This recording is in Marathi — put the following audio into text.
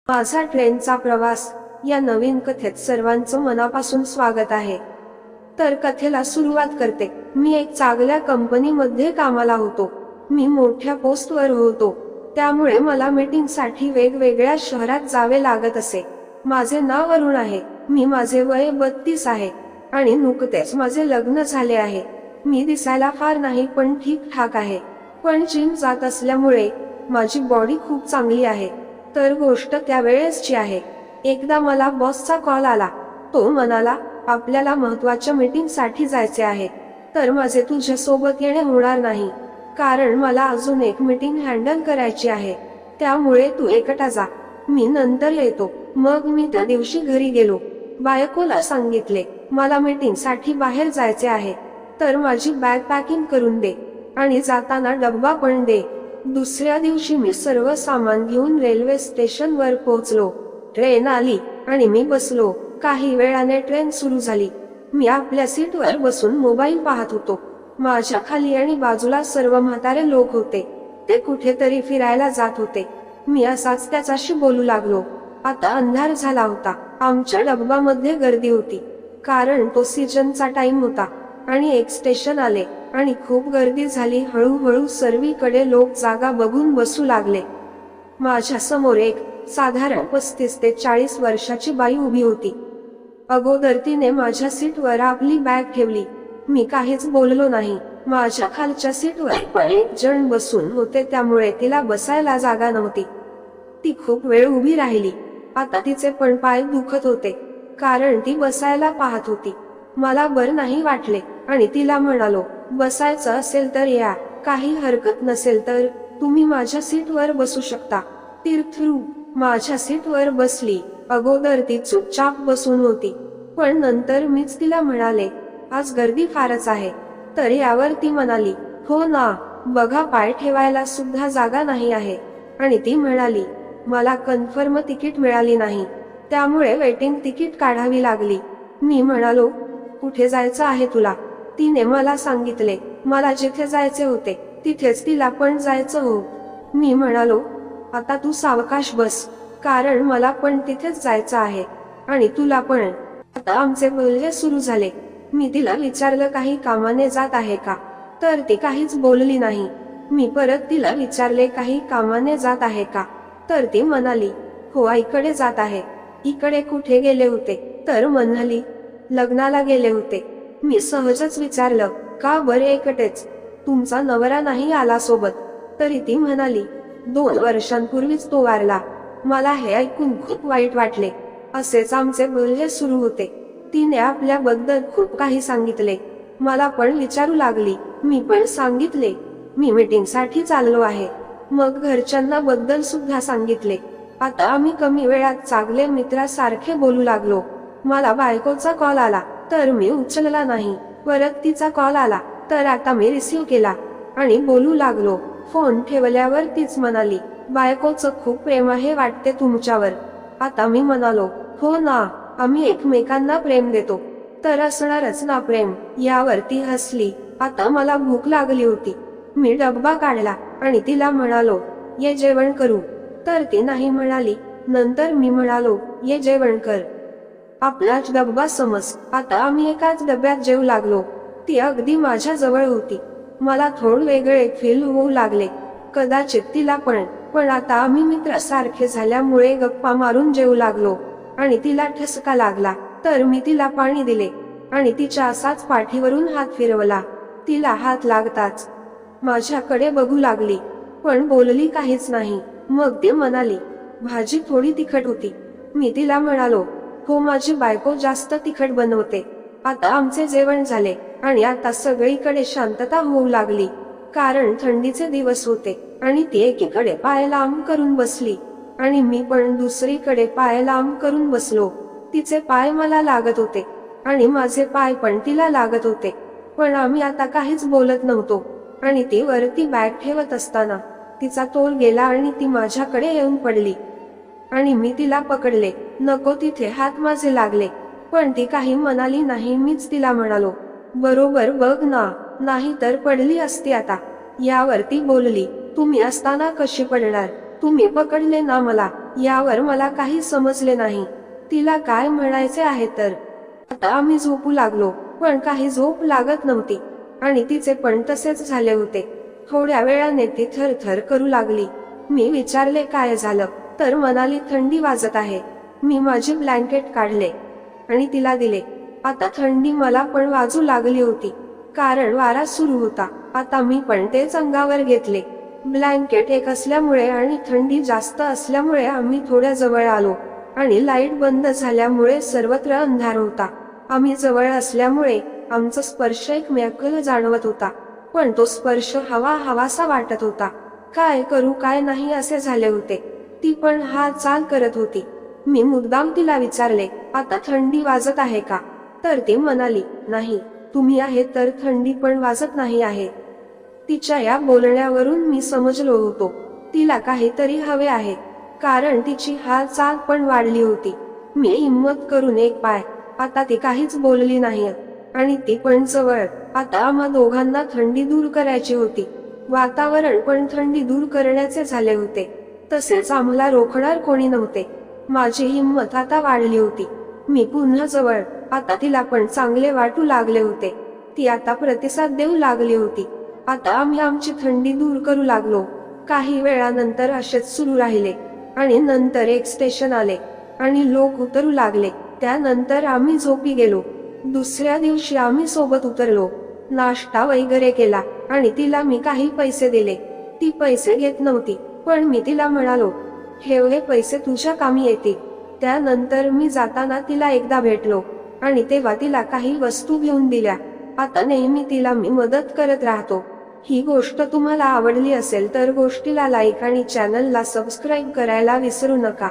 माझा ट्रेनचा प्रवास या नवीन कथेत सर्वांचं मनापासून स्वागत आहे। तर कथेला सुरुवात करते। मी एक चांगल्या कंपनीमध्ये कामाला होतो। मी मोठ्या पोस्टवर होतो, त्यामुळे मला मीटिंगसाठी वेगवेगळ्या शहरात जावे लागत असे। माझे नाव अरुण आहे। माझे वय 32 आहे आणि नुकतेच माझे लग्न झाले आहे। मी दिसायला फार नाही पण ठीक ठाक आहे, पण जिम जात असल्यामुळे माझी बॉडी खूप चांगली आहे। तर गोष्ट त्यावेळेसची आहे। एकदा मला बॉसचा कॉल आला। तो म्हणाला, आपल्याला महत्त्वाच्या मीटिंगसाठी जायचे आहे, तर माझे तुझ्या सोबत येणे होणार नाही, कारण मला अजून एक मीटिंग हँडल करायची आहे, त्यामुळे तू एकटा जा, मी नंतर येतो। मग मी त्या दिवशी घरी गेलो। बायकोला सांगितले, मला मीटिंगसाठी बाहेर जायचे आहे, तर माझी बॅग पॅकिंग करून दे आणि जाताना डब्बा पण दे। दुसऱ्या दिवशी मी सर्व सामान घेऊन रेल्वे स्टेशनवर पोहोचलो। ट्रेन आली आणि मी बसलो। काही वेळाने ट्रेन सुरू झाली। मी आपल्या सीटवर बसून मोबाईल पाहत होतो। माझ्या खाली आणि बाजूला सर्व म्हातारे लोक होते। ते कुठेतरी फिरायला जात होते। मी असाच त्याच्याशी बोलू लागलो। आता अंधार झाला होता। आमच्या डब्बामध्ये गर्दी होती, कारण तो सीजनचा टाइम होता आणि एक स्टेशन आले आणि खूप गर्दी झाली। हळूहळू सर्वीकडे लोक जागा बघून बसू लागले। माझ्या समोर एक साधारण 35 ते 40 वर्षाची बाई उभी होती। अगोदर तिने माझ्या सीटवर आपली बॅग ठेवली। मी काहीच बोललो नाही। माझ्या खालच्या सीटवर पण एक जण बसून होते, त्यामुळे तिला बसायला जागा नव्हती। ती खूप वेळ उभी राहिली। आता तिचे पण पाय दुखत होते, कारण ती बसायला पाहत होती। मला बरं नाही वाटले आणि तिला म्हणालो, बसायचं असेल तर या, काही हरकत नसेल तर तुम्ही माझ्या सीटवर बसू शकता। तीर्थरू माझ्या सीटवर बसली। अगोदर ती चुपचाप बसून होती, पण नंतर मीच तिला म्हणाले, आज गर्दी फारच आहे। तर यावर ती म्हणाली, हो ना, बघा पाय ठेवायला सुद्धा जागा नाही आहे। आणि ती म्हणाली, मला कन्फर्म तिकीट मिळाली नाही, त्यामुळे वेटिंग तिकीट काढावी लागली। मी म्हणालो, कुठे जायचं आहे तुला? तिने मला सांगितले। मला जिथे जायचे होते तिथेच तिला पण जायचं हो। मी म्हणालो, आता तू सावकाश बस, कारण मला पण तिथेच जायचं आहे आणि तुला पण। आता आमचे बोलणे सुरू झाले। मी तिला विचारलं, काही कामाने जात आहे का? तर ती काहीच बोलली नाही। मी परत तिला विचारले, काही कामाने जात आहे का? तर ती म्हणाली, हो, आईकडे जात आहे। इकडे कुठे गेले होते? तर म्हणाली, लग्नाला गेले होते। मी सहजच विचारलं, का बरे एकटेच? तुमचा नवरा नाही आला सोबत? तरी ती म्हणाली, 2 वर्षांपूर्वीच तो वारला। मला हे ऐकून खूप वाईट वाटले। असेच आमचे बोलणे सुरू होते। तिने आपल्याबद्दल खूप काही सांगितले। मला पण विचारू लागली। मी पण सांगितले, मी मीटिंगसाठी चाललो आहे। मग घरच्यांना बद्दल सुद्धा सांगितले। आता आम्ही कमी वेळात चांगले मित्रासारखे बोलू लागलो। मला बायकोचा कॉल आला, तर मी उचलला नाही। परत तिचा कॉल आला, तर आता मी रिसीव केला आणि बोलू लागलो। फोन ठेवल्यावर तीच म्हणाली, बायकोचं खूप प्रेम आहे वाटते तुमच्यावर। आता मी म्हणालो, हो ना, आम्ही एकमेकांना प्रेम देतो, तर असणारच ना प्रेम। यावर ती हसली। आता मला भूक लागली होती। मी डब्बा काढला आणि तिला म्हणालो, ये जेवण करू? तर ती नाही म्हणाली। नंतर मी म्हणालो, ये जेवण कर, आपलाच डब्बा समज। आता आम्ही एकाच डब्यात जेवू लागलो। ती अगदी माझ्या जवळ होती। मला थोडं वेगळे फील होऊ लागले, कदाचित तिला पण आता आम्ही मित्रासारखे झाल्यामुळे गप्पा मारून जेवू लागलो आणि तिला ठसका लागला, तर मी तिला पाणी दिले आणि तिच्या असाच पाठीवरून हात फिरवला। तिला हात लागताच माझ्याकडे बघू लागली, पण बोलली काहीच नाही। मग ती म्हणाली, भाजी थोडी तिखट होती। मी तिला म्हणालो, हो, माझी बायको जास्त तिखट बनवते। आता आमचे जेवण झाले आणि आता सगळीकडे शांतता होऊ लागली, कारण थंडीचे दिवस होते आणि ती एकीकडे पाय लांब करून बसली आणि मी पण दुसरीकडे पाय लांब करून बसलो। तिचे पाय मला लागत होते आणि माझे पाय पण तिला लागत होते, पण आम्ही आता काहीच बोलत नव्हतो। आणि ती वरती बॅग ठेवत असताना तिचा तोल गेला आणि ती माझ्याकडे येऊन पडली आणि मी तिला पकडले। नको तिथे हात माझे लागले, पण ती काही म्हणाली नाही। मीच तिला म्हणालो, बरोबर बघ ना, नाही तर पडली असती आता। यावर ती बोलली, तुम्ही असताना कशी पडणार? तुम्ही पकडले ना मला, यावर मला काही समजले नाही. तिला काय म्हणायचे आहे तर. आता आम्ही झोपू लागलो, पण काही झोप लागत नव्हती आणि तिचे पण तसेच झाले होते. थोड्या वेळाने ती थरथर करू लागली. मी विचारले काय झालं, तर म्हणाली थंडी वाजत आहे. मी माझे ब्लँकेट काढले आणि तिला दिले. आता थंडी मला पण वाजू लागली होती, कारण वारा सुरू होता. आता मी पण तेच अंगावर घेतले. ब्लँकेट एक असल्यामुळे आणि थंडी जास्त असल्यामुळे आम्ही थोड्या जवळ आलो आणि लाईट बंद झाल्यामुळे सर्वत्र अंधार होता. आम्ही जवळ असल्यामुळे आमचा स्पर्श एकमेकाला जाणवत होता, पण तो स्पर्श हवा हवासा वाटत होता. काय करू काय नाही असे झाले होते. ती पण हा चाल करत होती. मी मुद्दाम तिला विचारले, आता थंडी वाजत आहे का? तर ती म्हणाली, नाही, तुम्ही आहे तर थंडी पण वाजत नाही आहे. तिच्या या बोलण्यावरून मी समजलो होतो, तिला काहीतरी हवे आहे, कारण तिची हालचाल पण वाढली होती. मी हिम्मत करून एक पाय. आता ती काहीच बोलली नाही आणि ती पण जवळ. आता आम्हा दोघांना थंडी दूर करायची होती. वातावरण पण थंडी दूर करण्याचे झाले होते. तसेच आम्हाला रोखणार कोणी नव्हते. माझी हिंमत आता वाढली होती. मी पुन्हा जवळ. आता तिला पण चांगले वाटू लागले होते. ती आता प्रतिसाद देऊ लागली होती. आता आम्ही आमची थंडी दूर करू लागलो. काही वेळानंतर असेच सुरू राहिले आणि नंतर एक स्टेशन आले आणि लोक उतरू लागले. त्यानंतर आम्ही झोपी गेलो. दुसऱ्या दिवशी आम्ही सोबत उतरलो, नाश्ता वगैरे केला आणि तिला मी काही पैसे दिले. ती पैसे घेत नव्हती, पण मी तिला म्हणालो, हे पैसे तुझ्या कामी येतील. त्यानंतर मी जाताना तिला एकदा भेटलो आणि तेव्हा तिला काही वस्तू घेऊन दिल्या. आता नेहमी तिला मी मदत करत राहतो. ही गोष्ट तुम्हाला आवडली असेल तर गोष्टीला लाईक आणि चॅनलला सबस्क्राईब करायला विसरू नका.